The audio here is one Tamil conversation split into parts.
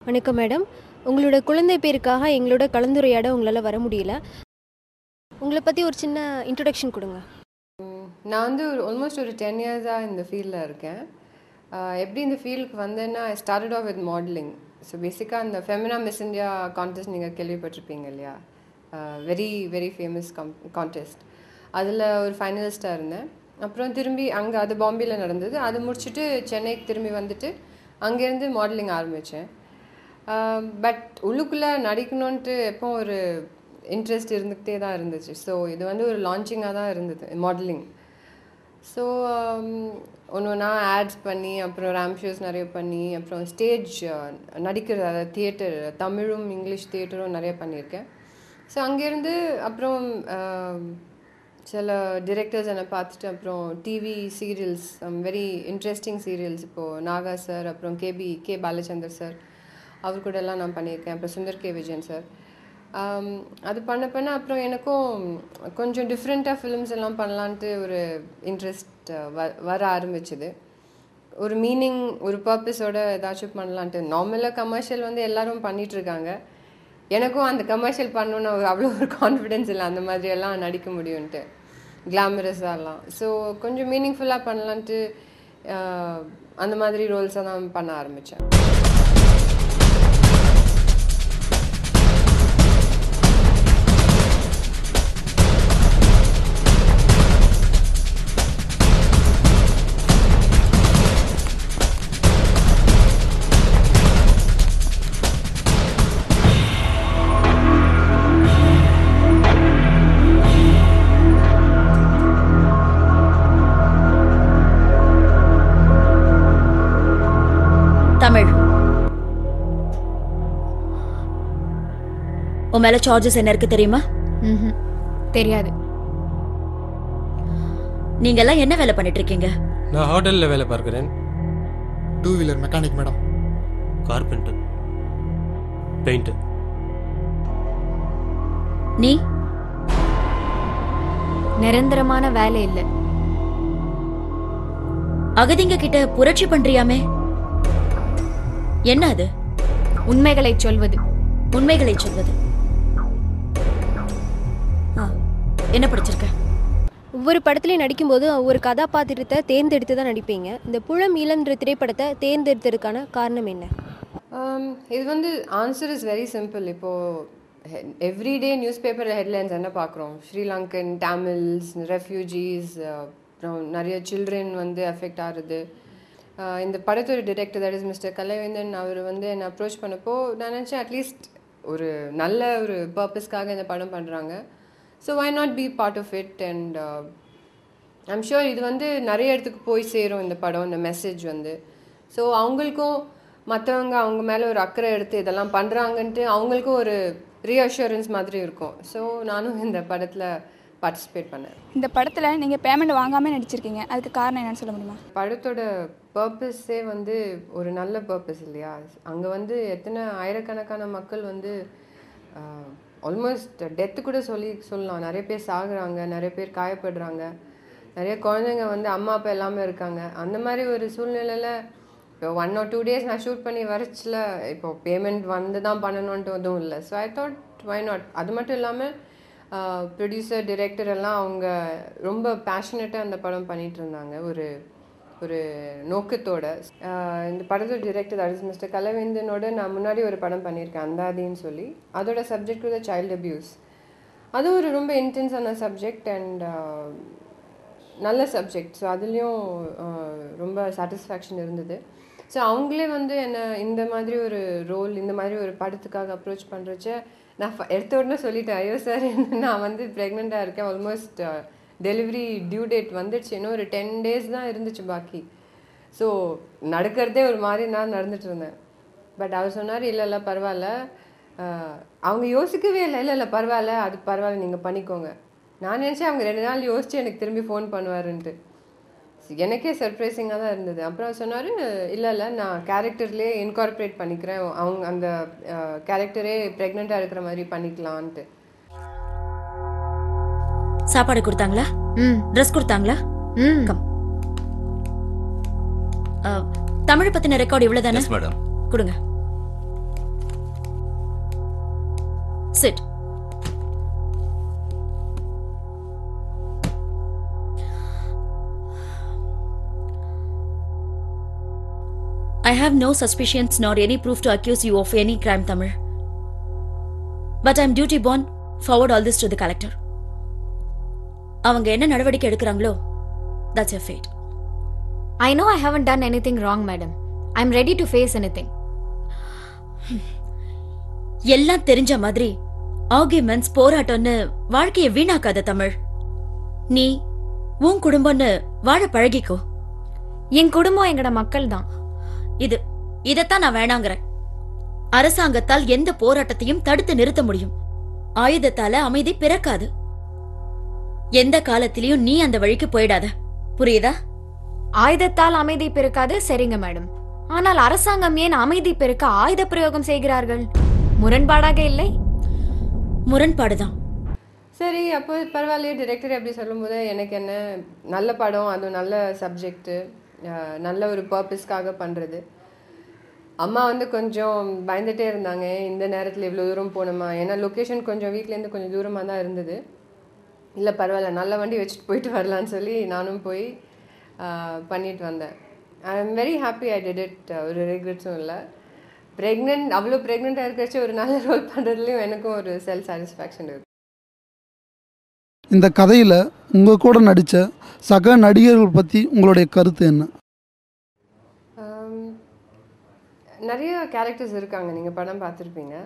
வணக்கம் மேடம். உங்களோட குழந்தை பேருக்காக எங்களோட கலந்துரையாட உங்களால் வர முடியல. உங்களை பற்றி ஒரு சின்ன இன்ட்ரொடக்ஷன் கொடுங்க. நான் வந்து ஆல்மோஸ்ட் ஒரு 10 இயர்ஸாக இந்த ஃபீல்டில் இருக்கேன். எப்படி இந்த ஃபீல்டுக்கு வந்தேன்னா, I started off with modelling. So பேசிக்காக அந்த ஃபெமினா மிஸ் இந்தியா கான்டெஸ்ட் நீங்கள் கேள்விப்பட்டிருப்பீங்க இல்லையா? Very very famous contest. அதில் ஒரு ஃபைனலிஸ்ட்டாக இருந்தேன். அப்புறம் திரும்பி அங்கே அது பாம்பேயில் நடந்தது. அது முடிச்சுட்டு சென்னைக்கு திரும்பி வந்துட்டு அங்கேருந்து மாடலிங் ஆரம்பித்தேன். பட் உள்ளுக்குள்ளே நடிக்கணுன்ட்டு எப்போ ஒரு இன்ட்ரெஸ்ட் இருந்துக்கிட்டே தான் இருந்துச்சு. ஸோ இது வந்து ஒரு லான்ச்சிங்காக தான் இருந்தது மாடலிங். ஸோ ஒன்று ஒன்றா ஆட்ஸ் பண்ணி, அப்புறம் ரேம்ப் ஷோஸ் நிறைய பண்ணி, அப்புறம் ஸ்டேஜ் நடிக்கிறது, அதாவது தியேட்டர், தமிழும் இங்கிலீஷ் தியேட்டரும் நிறைய பண்ணியிருக்கேன். ஸோ அங்கேருந்து அப்புறம் சில டிரெக்டர்ஸ் என்னை பார்த்துட்டு அப்புறம் TV serials, very interesting serials, இப்போது நாகா சார், அப்புறம் கே பாலச்சந்தர் சார், அவர் கூட எல்லாம் நான் பண்ணியிருக்கேன். அப்புறம் சுந்தர் கே விஜயன் சார். அது பண்ண அப்புறம் எனக்கும் கொஞ்சம் டிஃப்ரெண்ட்டாக ஃபிலிம்ஸ் எல்லாம் பண்ணலான்ட்டு ஒரு இன்ட்ரெஸ்ட் வர ஆரம்பிச்சுது. ஒரு மீனிங், ஒரு பர்பஸோட ஏதாச்சும் பண்ணலான்ட்டு. நார்மலாக கமர்ஷியல் வந்து எல்லோரும் பண்ணிகிட்ருக்காங்க. எனக்கும் அந்த கமர்ஷியல் பண்ணணுன்னு அவ்வளோ ஒரு கான்ஃபிடென்ஸ் இல்லை, அந்த மாதிரியெல்லாம் நடிக்க முடியும்ன்ட்டு, கிளாமரஸாகலாம். ஸோ கொஞ்சம் மீனிங்ஃபுல்லாக பண்ணலான்ட்டு அந்த மாதிரி ரோல்ஸை தான் பண்ண ஆரம்பித்தேன். தமிழ், உன் மேல சார்ஜஸ் என்ன இருக்கு தெரியுமா? தெரியாது. நீங்க எல்லாம் என்ன வேலை பண்ணிட்டு இருக்கீங்க? நான் ஹோட்டல்ல வேலை பார்க்கிறேன். 2 wheeler mechanic madam. Carpenter, painter. நீ? நிரந்தரமான வேலை இல்ல. அகதிங்க கிட்ட புரட்சி பண்றியாமே, என்ன அது? உண்மைகளை சொல்வது. உண்மைகளை சொல்வது. என்ன படிச்சிருக்க? ஒவ்வொரு படத்துலையும் நடிக்கும்போது ஒவ்வொரு கதாபாத்திரத்தை தேர்ந்தெடுத்து தான் நடிப்பீங்க. இந்த புலம் ஈழம்ன்ற திரைப்படத்தை தேர்ந்தெடுத்ததுக்கான காரணம் என்ன? இது வந்து ஆன்சர் இஸ் வெரி சிம்பிள். இப்போது எவ்ரிடே நியூஸ் பேப்பர் ஹெட்லைன்ஸ் என்ன பார்க்குறோம்? ஸ்ரீலங்கன் தமிழ்ஸ், ரெஃப்யூஜிஸ், அப்புறம் நிறைய சில்ட்ரன் வந்து அஃபெக்ட் ஆகுது. இந்த படத்தோட director, that is mister Kalaivendhan, அவர் வந்து என்னை அப்ரோச் பண்ணப்போ நான் நினச்சேன், அட்லீஸ்ட் ஒரு நல்ல ஒரு பர்பஸ்க்காக இந்த படம் பண்ணுறாங்க. So why not be part of it? And I'm sure இது வந்து நிறைய இடத்துக்கு போய் சேரும் இந்த படம், இந்த மெசேஜ் வந்து. ஸோ அவங்களுக்கும் மற்றவங்க அவங்க மேலே ஒரு அக்கறை எடுத்து இதெல்லாம் பண்ணுறாங்கன்ட்டு அவங்களுக்கும் ஒரு ரீஅஷூரன்ஸ் மாதிரி இருக்கும். ஸோ நானும் இந்த படத்தில் பார்ட்டிசிபேட் பண்ணேன். இந்த படத்தில் நீங்கள் பேமெண்ட் வாங்காமல் நடிச்சிருக்கீங்க, அதுக்கு காரணம் என்னன்னு சொல்ல முடியுமா? படத்தோட பர்பஸே வந்து ஒரு நல்ல பர்பஸ் இல்லையா? அங்கே வந்து எத்தனை ஆயிரக்கணக்கான மக்கள் வந்து ஆல்மோஸ்ட் டெத்து கூட சொல்லலாம். நிறைய பேர் சாகுறாங்க, நிறைய பேர் காயப்படுறாங்க, நிறைய குழந்தைங்க வந்து அம்மா அப்பா எல்லாமே இருக்காங்க. அந்த மாதிரி ஒரு சூழ்நிலையில் இப்போ 1 or 2 days நான் ஷூட் பண்ணி வரைச்சில் இப்போது பேமெண்ட் வந்து தான் பண்ணணுன்ட்டு எதுவும் இல்லை. So I thought why not. அது மட்டும் இல்லாமல் ப்ரொடியூசர், டிரெக்டர் எல்லாம் அவங்க ரொம்ப பேஷனேட்டாக அந்த படம் பண்ணிகிட்டு இருந்தாங்க, ஒரு ஒரு நோக்கத்தோட. இந்த படத்தோட டிரெக்டர், தட் இஸ் மிஸ்டர் கலைவேந்தனோட நான் முன்னாடி ஒரு படம் பண்ணியிருக்கேன், அந்தாதின்னு சொல்லி. அதோட சப்ஜெக்ட் வந்து சைல்டு அப்யூஸ். அது ஒரு ரொம்ப இன்டென்ஸான சப்ஜெக்ட் அண்ட் நல்ல சப்ஜெக்ட். ஸோ அதுலேயும் ரொம்ப சாட்டிஸ்ஃபேக்ஷன் இருந்தது. ஸோ அவங்களே வந்து என்னை இந்த மாதிரி ஒரு ரோல், இந்த மாதிரி ஒரு படத்துக்காக அப்ரோச் பண்ணுறச்ச நான் எடுத்த உடனே சொல்லிட்டேன், ஐயோ சார், நான் வந்து ப்ரெக்னெண்ட்டாக இருக்கேன், ஆல்மோஸ்ட் டெலிவரி டியூ டேட் வந்துடுச்சு, இன்னும் ஒரு 10 days தான் இருந்துச்சு பாக்கி. ஸோ நடக்கிறதே ஒரு மாதிரி நான் நடந்துட்டு இருந்தேன். பட் அவர் சொன்னார், இல்லை பரவாயில்ல. அவங்க யோசிக்கவே இல்லை பரவாயில்ல, அது பரவாயில்ல, நீங்கள் பண்ணிக்கோங்க. நான் நினச்சேன் அவங்க 2 நாள் யோசித்து எனக்கு திரும்பி ஃபோன் பண்ணுவாருன்ட்டு. எனக்கே சர்ப்ரைசிங்காக தான் இருந்தது. அப்புறம் சொன்னார், இல்லை நான் கேரக்டர்லேயே இன்கார்பரேட் பண்ணிக்கிறேன், அவங்க அந்த கேரக்டரே ப்ரெக்னெண்ட்டாக இருக்கிற மாதிரி பண்ணிக்கலான்ட்டு. சாப்பாடு கொடுத்தாங்களா? ட்ரெஸ் கொடுத்தாங்களா? தமிழ் பத்தின ரெக்கார்ட் இவ்வளவுதானே? Yes madam. கொடுங்க. Sit. I have no suspicions nor any proof to accuse you of any crime, Tamil. But I'm duty bound. Forward all this to the collector. அவங்க என்ன நடவடிக்கை எடுக்கறாங்களோ that's your fate. I know I haven't done anything wrong, madam. I'm ready to face anything. எல்லாம் தெரிஞ்ச மாதிரி ஆர்கியூமெண்ட்ஸ் போராட்டம்னு வாழ்க்கையை வீணாக்காத தமிழ். நீ உன் குடும்பம்னு வாழ பழகிக்கோ. என் குடும்பம் எங்கட மக்கள் தான். இதத்தான் நான் வேணாங்கிறேன். அரசாங்கத்தால் எந்த போராட்டத்தையும் தடுத்து நிறுத்த முடியும். ஆயுதத்தால அமைதி பிறக்காது. எந்த காலத்திலயும் நீ அந்த வழிக்கு போயிடாத. புரியுதா? ஆயுதத்தால் அமைதி பிறக்காது, சரிங்க மேடம். ஆனால் அரசாங்கம் ஏன் அமைதி பிறக்க ஆயுத பிரயோகம் செய்கிறார்கள்? முரண்பாடாக இல்லை? முரண்பாடுதான். சரி, அப்போ பரவாயில்லையே, டிரெக்டர் எப்படி சொல்லும்போது எனக்கு என்ன, நல்ல படம், அதுவும் நல்ல சப்ஜெக்டு, நல்ல ஒரு பர்பஸ்க்காக பண்ணுறது. அம்மா வந்து கொஞ்சம் பயந்துகிட்டே இருந்தாங்க, இந்த நேரத்தில் இவ்வளோ தூரம் போகணுமா, ஏன்னா லொக்கேஷன் கொஞ்சம் வீட்டிலேருந்து கொஞ்சம் தூரமாக தான் இருந்தது. இல்லை பரவாயில்ல, நல்ல வண்டி வச்சுட்டு போயிட்டு வரலான்னு சொல்லி நானும் போய் பண்ணிட்டு வந்தேன். I am very happy I did it. ஒரு ரெக்ரெட்ஸும் இல்லை. அவ்வளோ ப்ரெக்னெண்ட்டாக இருக்கிறச்சு ஒரு நல்ல ரோல் பண்ணுறதுலையும் எனக்கும் ஒரு செல்ஃப் சாட்டிஸ்ஃபேக்ஷன் இருக்குது. இந்த கதையில் உங்கள் கூட நடித்த சக நடிகர்கள் பற்றி உங்களுடைய கருத்து என்ன? நிறைய கேரக்டர்ஸ் இருக்காங்க, நீங்கள் படம் பார்த்துருப்பீங்க.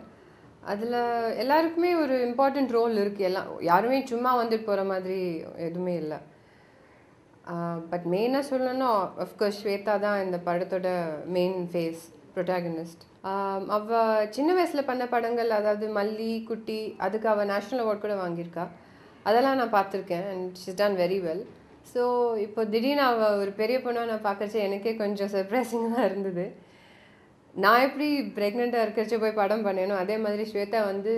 அதில் எல்லாருக்குமே ஒரு இம்பார்ட்டண்ட் ரோல் இருக்குது. யாருமே சும்மா வந்துட்டு போகிற மாதிரி எதுவுமே இல்லை. பட் மெயினாக சொல்லணும்னா அஃப்கோர்ஸ் ஸ்வேதா தான் இந்த படத்தோட மெயின் ஃபேஸ், ப்ரொட்டாகனிஸ்ட். அவள் சின்ன வயசில் பண்ண படங்கள், அதாவது மல்லி, குட்டி, அதுக்கு அவள் நேஷ்னல் அவார்ட் கூட வாங்கியிருக்கா. அதெல்லாம் நான் பார்த்துருக்கேன் and she's done very well. So இப்போ திடீர்னு அவள் ஒரு பெரிய பொண்ணாக நான் பார்க்கறச்சு எனக்கே கொஞ்சம் சர்ப்ரைசிங்காக தான் இருந்தது. நான் எப்படி ப்ரெக்னெண்ட்டாக இருக்கிறச்சு போய் படம் பண்ணேனோ அதே மாதிரி ஸ்வேதா வந்து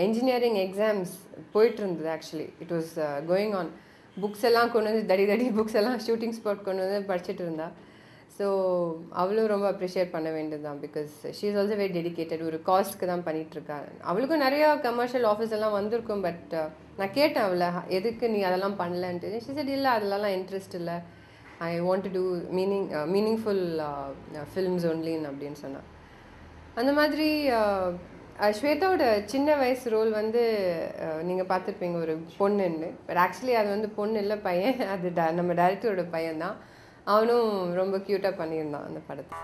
என்ஜினியரிங் எக்ஸாம்ஸ் போயிட்டு இருந்தது. Actually it was going on. Books எல்லாம் கொண்டு வந்து தடி புக்ஸ் எல்லாம் ஷூட்டிங் ஸ்பாட் கொண்டு வந்து படிச்சுட்டு இருந்தா. ஸோ அவளும் ரொம்ப அப்ரிஷியேட் பண்ண வேண்டியது தான். Because she is also very dedicated. ஒரு காஸ்ட்க்கு தான் பண்ணிகிட்ருக்கா. அவளுக்கும் நிறையா கமர்ஷியல் ஆஃபீஸ் எல்லாம் வந்திருக்கும். பட் நான் கேட்டேன் அவளை, எதுக்கு நீ அதெல்லாம் பண்ணலன்ட்டு. ஷீ செட் இல்லை, அதெல்லாம் இன்ட்ரெஸ்ட் இல்லை, I want to do meaningful films ஒன்லின்னு அப்படின்னு சொன்னான். அந்த மாதிரி ஸ்வேதாவோட சின்ன வயசு ரோல் வந்து நீங்கள் பார்த்துருப்பீங்க, ஒரு பொண்ணுன்னு. பட் ஆக்சுவலி அது வந்து பொண்ணு இல்லை, பையன். அது நம்ம டைரக்டரோட பையன்தான். அவனும் ரொம்ப க்யூட்டாக பண்ணியிருந்தான் அந்த படத்தை.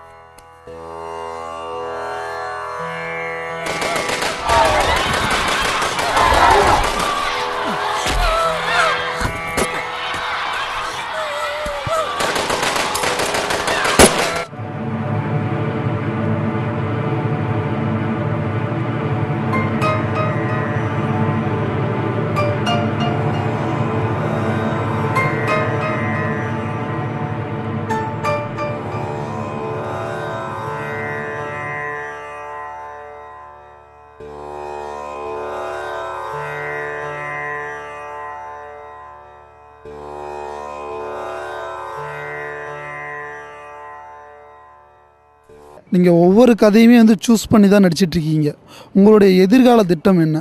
நீங்கள் ஒவ்வொரு கதையுமே வந்து சூஸ் பண்ணி தான் நடிச்சிட்ருக்கீங்க. உங்களுடைய எதிர்கால திட்டம் என்ன?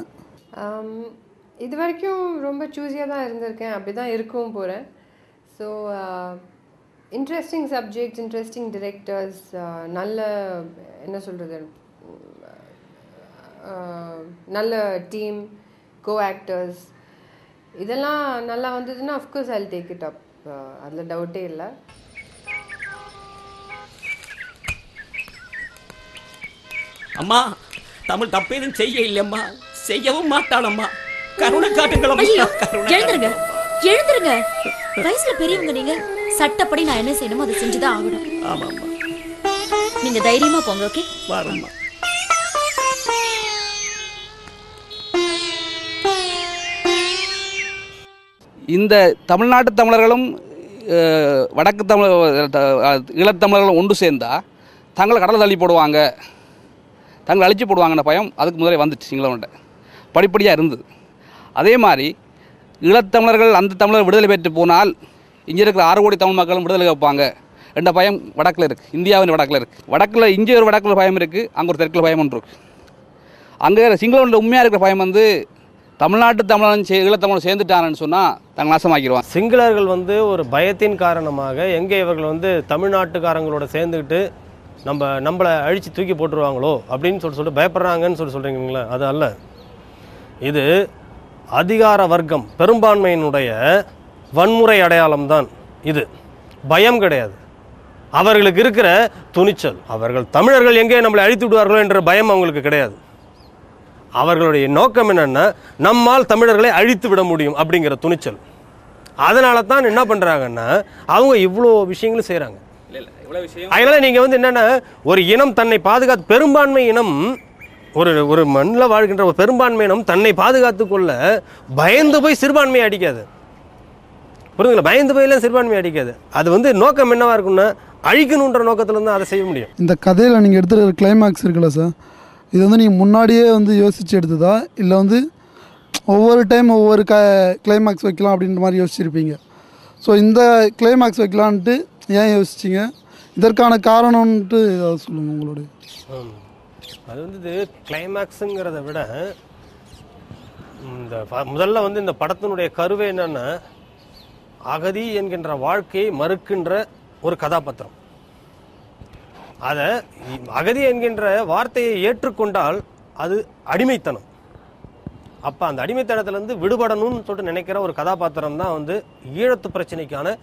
இது வரைக்கும் ரொம்ப சூஸியாக தான் இருந்திருக்கேன், அப்படி தான் இருக்கவும் போகிறேன். So interesting subjects, interesting directors, நல்ல என்ன சொல்கிறது, நல்ல டீம், கோ ஆக்டர்ஸ், இதெல்லாம் நல்லா வந்ததுன்னா of course I will take it up. அதில் டவுட்டே இல்லை. அம்மா, தமிழ் தப்பேதும் செய்ய இல்லையம்மா, செய்யவும் மாட்டானம்மா. கருணை காட்டுங்களம்மா. எழுந்துருங்க, எழுந்துருங்க. வயசுல பெரியவங்க நீங்க. சட்டப்படி நான் என்ன செய்யணுமோ அதை செஞ்சுதான் ஆகணும். ஆமாம்மா. நீங்க தைரியமா போங்க. ஓகே, வரம்மா. இந்த தமிழ்நாட்டு தமிழர்களும் வடக்கு ஈழத்தமிழர்களும் ஒன்று சேர்ந்தால் தங்களை கடலை தள்ளி போடுவாங்க, தங்களை அழிச்சு போடுவாங்கன்ற பயம் அதுக்கு முதலே வந்துச்சு. சிங்களவன்ட்ட படிப்படியாக இருந்தது. அதே மாதிரி ஈழத்தமிழர்கள் அந்த தமிழர் விடுதலை பெற்று போனால் இங்கே இருக்கிற 6 கோடி தமிழ் மக்களும் விடுதலை வைப்பாங்க என்ற பயம் வடக்கில் இருக்குது. இந்தியாவின் வடக்கில் இருக்குது. வடக்கில் இங்கே ஒரு வடக்கில் பயம் இருக்குது, அங்கே ஒரு தெற்கில் பயம் ஒன்று இருக்குது. அங்கே சிங்களோட உண்மையாக இருக்கிற பயம் வந்து தமிழ்நாட்டு தமிழன் ஈழத்தமிழன் சேர்ந்துட்டாங்கன்னு சொன்னால் தங்கள் நாசமாக்கிடுவான். சிங்களர்கள் வந்து ஒரு பயத்தின் காரணமாக எங்கே இவர்கள் வந்து தமிழ்நாட்டுக்காரங்களோட சேர்ந்துக்கிட்டு நம்மளை அழித்து தூக்கி போட்டுருவாங்களோ அப்படின்னு சொல்லிட்டு பயப்படுறாங்கன்னு சொல்கிறீங்களா? அது அல்ல. இது அதிகார வர்க்கம் பெரும்பான்மையினுடைய வன்முறை அடையாளம் தான். இது பயம் கிடையாது. அவர்களுக்கு இருக்கிற துணிச்சல். அவர்கள் தமிழர்கள் எங்கே நம்மளை அழித்து விடுவார்களோ என்ற பயம் அவங்களுக்கு கிடையாது. அவர்களுடைய நோக்கம் என்னன்னா நம்மால் தமிழர்களை அழித்து விட முடியும் அப்படிங்கிற துணிச்சல். அதனால தான் என்ன பண்ணுறாங்கன்னா அவங்க இவ்வளோ விஷயங்களும் செய்கிறாங்க. அதனால நீங்கள் வந்து என்னென்னா ஒரு இனம் தன்னை பாதுகாத்து பெரும்பான்மை இனம் ஒரு மண்ணில் வாழ்கின்ற ஒரு பெரும்பான்மை இனம் தன்னை பாதுகாத்து கொள்ள பயந்து போய் சிறுபான்மையை அடிக்காது. புரியுதுங்களா? பயந்து போயெல்லாம் சிறுபான்மையை அடிக்காது. அது வந்து நோக்கம் என்னவா இருக்குன்னா அழிக்கணுன்ற நோக்கத்தில் தான் அதை செய்ய முடியும். இந்த கதையில் நீங்கள் எடுத்துகிற கிளைமேக்ஸ் இருக்குல்ல சார், இது வந்து நீங்கள் முன்னாடியே வந்து யோசித்து எடுத்ததா இல்லை வந்து ஒவ்வொரு டைம் ஒவ்வொரு கிளைமேக்ஸ் வைக்கலாம் அப்படின்ற மாதிரி யோசிச்சிருப்பீங்க? ஸோ இந்த கிளைமேக்ஸ் வைக்கலான்ட்டு ஏன் யோசிச்சிங்க? இதற்கான காரணம்ன்ட்டு ஏதாவது சொல்லுங்கள் உங்களுடைய. அது வந்து கிளைமேக்ஸுங்கிறத விட இந்த முதல்ல வந்து இந்த படத்தினுடைய கருவை என்னன்னா அகதி என்கின்ற வாழ்க்கையை மறுக்கின்ற ஒரு கதாபாத்திரம். அதை அகதி என்கின்ற வார்த்தையை ஏற்றுக்கொண்டால் அது அடிமைத்தனம். அப்போ அந்த அடிமைத்தனத்திலேருந்து விடுபடணும்னு சொல்லிட்டு நினைக்கிற ஒரு கதாபாத்திரம் தான் வந்து ஈழத்து பிரச்சனைக்கான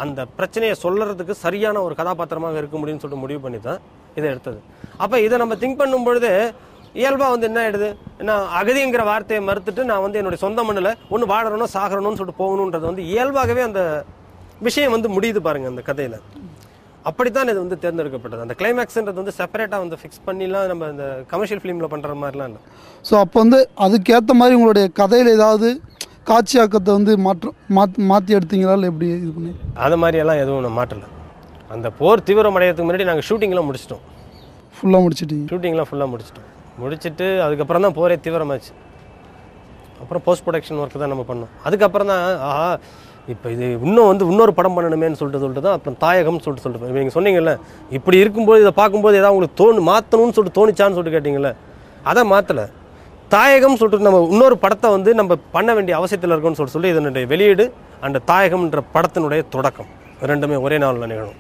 அந்த பிரச்சனையை சொல்கிறதுக்கு சரியான ஒரு கதாபாத்திரமாக இருக்க முடியும்னு சொல்லிட்டு முடிவு பண்ணி தான் இதை எடுத்தது. அப்போ இதை நம்ம திங்க் பண்ணும் பொழுது இயல்பாக வந்து என்ன ஆகிடுது, நான் அகதிங்கிற வார்த்தையை மறுத்துட்டு நான் வந்து என்னுடைய சொந்த மண்ணில் ஒன்று வாழறணும் சாகரணும்னு சொல்லிட்டு போகணுன்றது வந்து இயல்பாகவே அந்த விஷயம் வந்து முடியுது பாருங்கள் அந்த கதையில். அப்படித்தான் இது வந்து தேர்ந்தெடுக்கப்பட்டது. அந்த கிளைமேக்ஸ்ன்றது வந்து செப்பரேட்டாக வந்து ஃபிக்ஸ் பண்ணிலாம் நம்ம இந்த கமர்ஷியல் ஃபிலிமில் பண்ணுற மாதிரிலாம் இல்லை. ஸோ அப்போ வந்து அதுக்கேற்ற மாதிரி உங்களுடைய கதையில் ஏதாவது காட்சியாக்கத்தை வந்து மாற்றி எடுத்தீங்களா இல்லை எப்படி இது பண்ணி? அது மாதிரியெல்லாம் எதுவும் நான் மாற்றலை. அந்த போர் தீவிரம் அடையிறதுக்கு முன்னாடி நாங்கள் ஷூட்டிங்லாம் முடிச்சிட்டோம். ஃபுல்லாக முடிச்சிட்டீங்க? ஷூட்டிங்லாம் ஃபுல்லாக முடிச்சுட்டு அதுக்கப்புறம் தான் போரே தீவிரமாச்சு. அப்புறம் போஸ்ட் ப்ரொடக்ஷன் ஒர்க்கு தான் நம்ம பண்ணோம். அதுக்கப்புறம் தான் இப்போ இது இன்னொரு படம் பண்ணணுமேன்னு சொல்லிட்டு தான் அப்புறம் தாயகம்னு சொல்லிட்டு நீங்கள் சொன்னீங்கல்ல, இப்படி இருக்கும்போது இதை பார்க்கும்போது ஏதாவது உங்களுக்கு மாற்றணும்னு சொல்லிட்டு தோணிச்சான்னு சொல்லிட்டு கேட்டிங்கல்ல, அதை மாற்றலை. தாயகம் சொல்லிட்டு நம்ம இன்னொரு படத்தை வந்து நம்ம பண்ண வேண்டிய அவசியத்தில் இருக்குன்னு சொல்லி இதனுடைய வெளியீடு அந்த தாயகம்ன்ற படத்தினுடைய தொடக்கம் ரெண்டுமே ஒரே நாளில் நிகழும்.